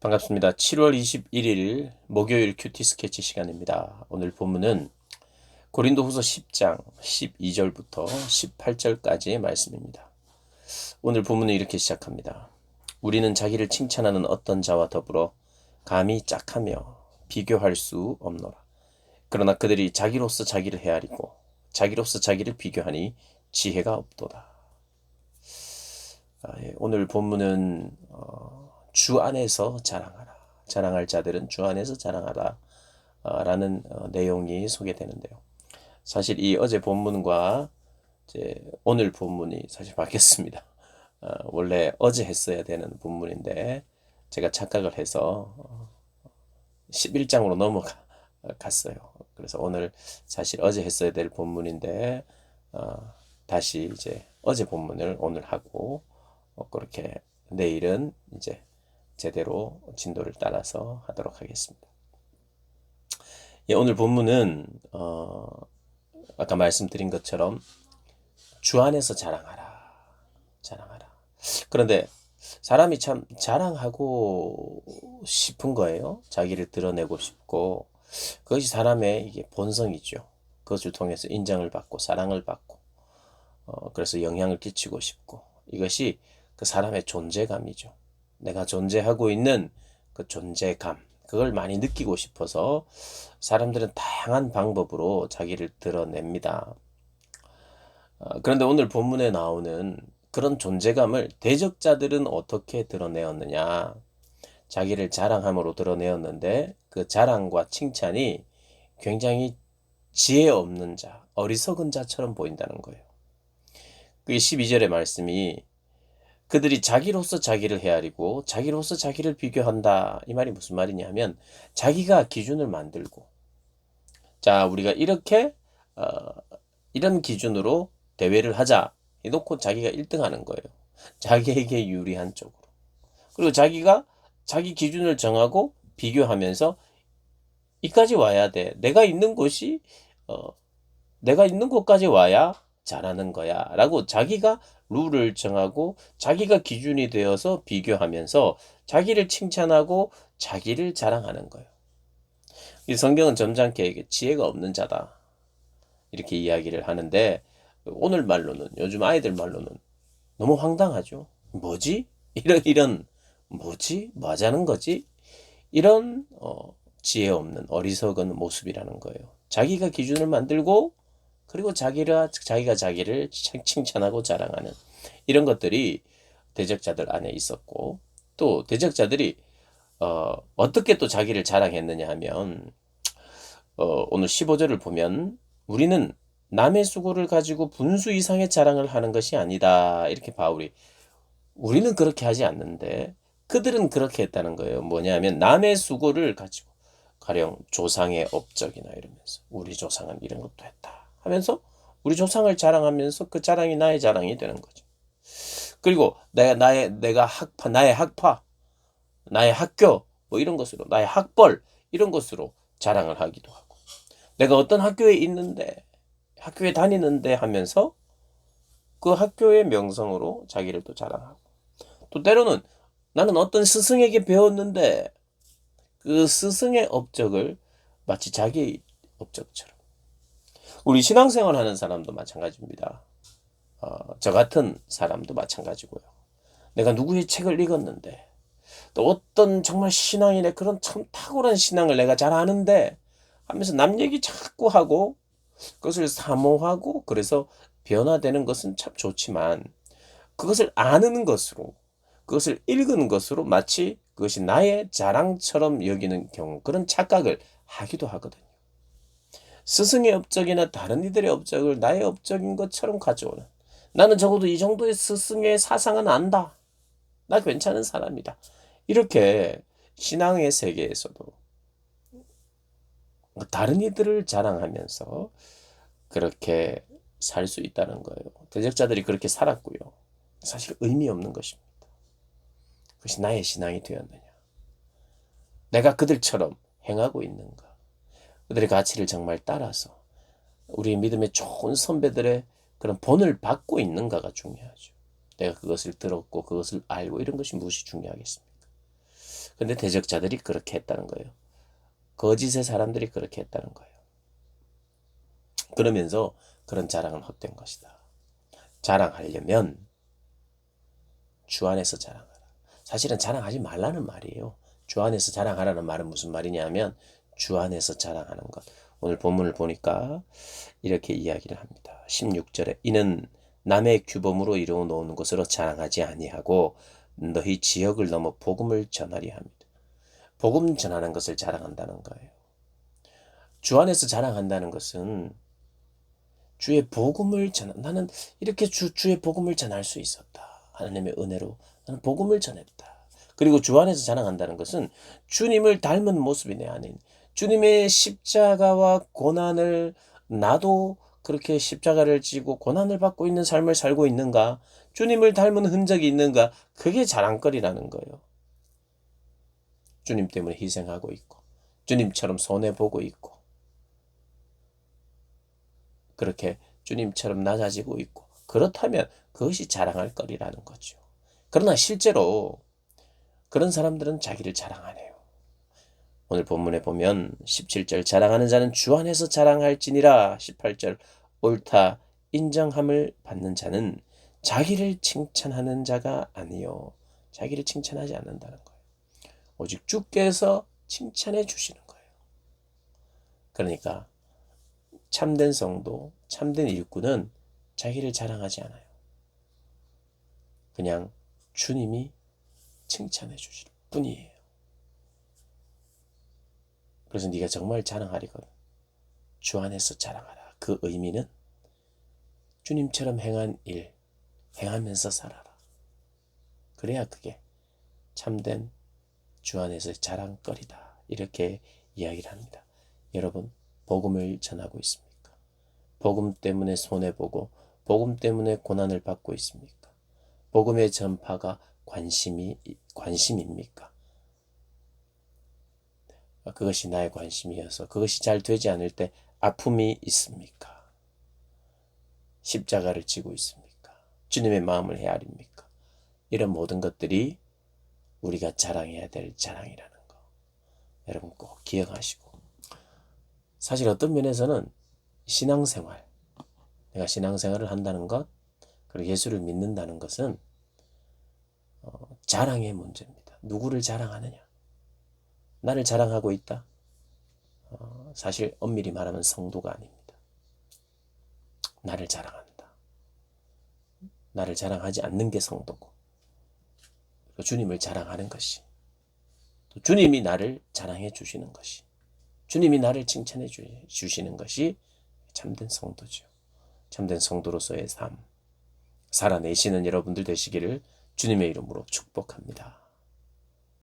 반갑습니다. 7월 21일 목요일 큐티 스케치 시간입니다. 오늘 본문은 고린도후서 10장 12절부터 18절까지의 말씀입니다. 오늘 본문은 이렇게 시작합니다. 우리는 자기를 칭찬하는 어떤 자와 더불어 감히 짝하며 비교할 수 없노라. 그러나 그들이 자기로서 자기를 헤아리고 자기로서 자기를 비교하니 지혜가 없도다. 오늘 본문은 주 안에서 자랑하라. 자랑할 자들은 주 안에서 자랑하라. 라는 내용이 소개되는데요. 사실 이 어제 본문과 이제 오늘 본문이 사실 바뀌었습니다. 원래 어제 했어야 되는 본문인데 제가 착각을 해서 11장으로 넘어갔어요. 그래서 오늘 사실 어제 했어야 될 본문인데 다시 이제 어제 본문을 오늘 하고 그렇게 내일은 이제 제대로 진도를 따라서 하도록 하겠습니다. 예, 오늘 본문은 아까 말씀드린 것처럼 주 안에서 자랑하라. 자랑하라. 그런데 사람이 참 자랑하고 싶은 거예요. 자기를 드러내고 싶고 그것이 사람의 이게 본성이죠. 그것을 통해서 인정을 받고 사랑을 받고 그래서 영향을 끼치고 싶고 이것이 그 사람의 존재감이죠. 내가 존재하고 있는 그 존재감, 그걸 많이 느끼고 싶어서 사람들은 다양한 방법으로 자기를 드러냅니다. 그런데 오늘 본문에 나오는 그런 존재감을 대적자들은 어떻게 드러내었느냐? 자기를 자랑함으로 드러내었는데 그 자랑과 칭찬이 굉장히 지혜 없는 자, 어리석은 자처럼 보인다는 거예요. 그게 12절의 말씀이 그들이 자기로서 자기를 헤아리고 자기로서 자기를 비교한다. 이 말이 무슨 말이냐 하면 자기가 기준을 만들고 자 우리가 이렇게 이런 기준으로 대회를 하자 해놓고 자기가 1등 하는 거예요. 자기에게 유리한 쪽으로. 그리고 자기가 자기 기준을 정하고 비교하면서 이까지 와야 돼. 내가 있는 곳이 내가 있는 곳까지 와야 잘하는 거야 라고 자기가 룰을 정하고 자기가 기준이 되어서 비교하면서 자기를 칭찬하고 자기를 자랑하는 거예요. 이 성경은 점잖게 지혜가 없는 자다 이렇게 이야기를 하는데 오늘 말로는 요즘 아이들 말로는 너무 황당하죠. 뭐지? 이런 뭐지? 뭐 하자는 거지? 이런 지혜 없는 어리석은 모습이라는 거예요. 자기가 기준을 만들고 그리고 자기가 자기를 칭찬하고 자랑하는 이런 것들이 대적자들 안에 있었고 또 대적자들이 어떻게 또 자기를 자랑했느냐 하면 오늘 15절을 보면 우리는 남의 수고를 가지고 분수 이상의 자랑을 하는 것이 아니다. 이렇게 바울이 우리는 그렇게 하지 않는데 그들은 그렇게 했다는 거예요. 뭐냐 하면 남의 수고를 가지고 가령 조상의 업적이나 이러면서 우리 조상은 이런 것도 했다 하면서 우리 조상을 자랑하면서 그 자랑이 나의 자랑이 되는 거죠. 그리고 나의 학파, 나의 학교 뭐 이런 것으로 나의 학벌 이런 것으로 자랑을 하기도 하고 내가 어떤 학교에 있는데 학교에 다니는데 하면서 그 학교의 명성으로 자기를 또 자랑하고 또 때로는 나는 어떤 스승에게 배웠는데 그 스승의 업적을 마치 자기의 업적처럼 우리 신앙생활 하는 사람도 마찬가지입니다. 저 같은 사람도 마찬가지고요. 내가 누구의 책을 읽었는데 또 어떤 정말 신앙인의 그런 참 탁월한 신앙을 내가 잘 아는데 하면서 남 얘기 자꾸 하고 그것을 사모하고 그래서 변화되는 것은 참 좋지만 그것을 아는 것으로 그것을 읽은 것으로 마치 그것이 나의 자랑처럼 여기는 경우 그런 착각을 하기도 하거든요. 스승의 업적이나 다른 이들의 업적을 나의 업적인 것처럼 가져오는 나는 적어도 이 정도의 스승의 사상은 안다. 나 괜찮은 사람이다. 이렇게 신앙의 세계에서도 다른 이들을 자랑하면서 그렇게 살 수 있다는 거예요. 대적자들이 그렇게 살았고요. 사실 의미 없는 것입니다. 그것이 나의 신앙이 되었느냐. 내가 그들처럼 행하고 있는가. 그들의 가치를 정말 따라서 우리 믿음의 좋은 선배들의 그런 본을 받고 있는가가 중요하죠. 내가 그것을 들었고 그것을 알고 이런 것이 무엇이 중요하겠습니까? 근데 대적자들이 그렇게 했다는 거예요. 거짓의 사람들이 그렇게 했다는 거예요. 그러면서 그런 자랑은 헛된 것이다. 자랑하려면 주 안에서 자랑하라. 사실은 자랑하지 말라는 말이에요. 주 안에서 자랑하라는 말은 무슨 말이냐면 주 안에서 자랑하는 것. 오늘 본문을 보니까 이렇게 이야기를 합니다. 16절에 이는 남의 규범으로 이루어 놓은 것으로 자랑하지 아니하고 너희 지역을 넘어 복음을 전하리 합니다. 복음 전하는 것을 자랑한다는 거예요. 주 안에서 자랑한다는 것은 주의 복음을 나는 이렇게 주의 복음을 전할 수 있었다. 하나님의 은혜로 나는 복음을 전했다. 그리고 주 안에서 자랑한다는 것은 주님을 닮은 모습이 내 안에 있는 주님의 십자가와 고난을 나도 그렇게 십자가를 지고 고난을 받고 있는 삶을 살고 있는가? 주님을 닮은 흔적이 있는가? 그게 자랑거리라는 거예요. 주님 때문에 희생하고 있고 주님처럼 손해보고 있고 그렇게 주님처럼 낮아지고 있고 그렇다면 그것이 자랑할 거리라는 거죠. 그러나 실제로 그런 사람들은 자기를 자랑하네요. 오늘 본문에 보면 17절 자랑하는 자는 주 안에서 자랑할지니라 18절 옳다 인정함을 받는 자는 자기를 칭찬하는 자가 아니요 자기를 칭찬하지 않는다는 거예요. 오직 주께서 칭찬해 주시는 거예요. 그러니까 참된 성도, 참된 일꾼은 자기를 자랑하지 않아요. 그냥 주님이 칭찬해 주실 뿐이에요. 그래서 네가 정말 자랑하리거든. 주 안에서 자랑하라. 그 의미는 주님처럼 행한 일, 행하면서 살아라. 그래야 그게 참된 주 안에서의 자랑거리다. 이렇게 이야기를 합니다. 여러분, 복음을 전하고 있습니까? 복음 때문에 손해보고 복음 때문에 고난을 받고 있습니까? 복음의 전파가 관심입니까? 그것이 나의 관심이어서 그것이 잘 되지 않을 때 아픔이 있습니까? 십자가를 지고 있습니까? 주님의 마음을 헤아립니까? 이런 모든 것들이 우리가 자랑해야 될 자랑이라는 거. 여러분 꼭 기억하시고. 사실 어떤 면에서는 신앙생활, 내가 신앙생활을 한다는 것, 그리고 예수를 믿는다는 것은 자랑의 문제입니다. 누구를 자랑하느냐? 나를 자랑하고 있다? 사실 엄밀히 말하면 성도가 아닙니다. 나를 자랑한다. 나를 자랑하지 않는 게 성도고 주님을 자랑하는 것이 또 주님이 나를 자랑해 주시는 것이 주님이 나를 칭찬해 주시는 것이 참된 성도죠. 참된 성도로서의 삶 살아내시는 여러분들 되시기를 주님의 이름으로 축복합니다.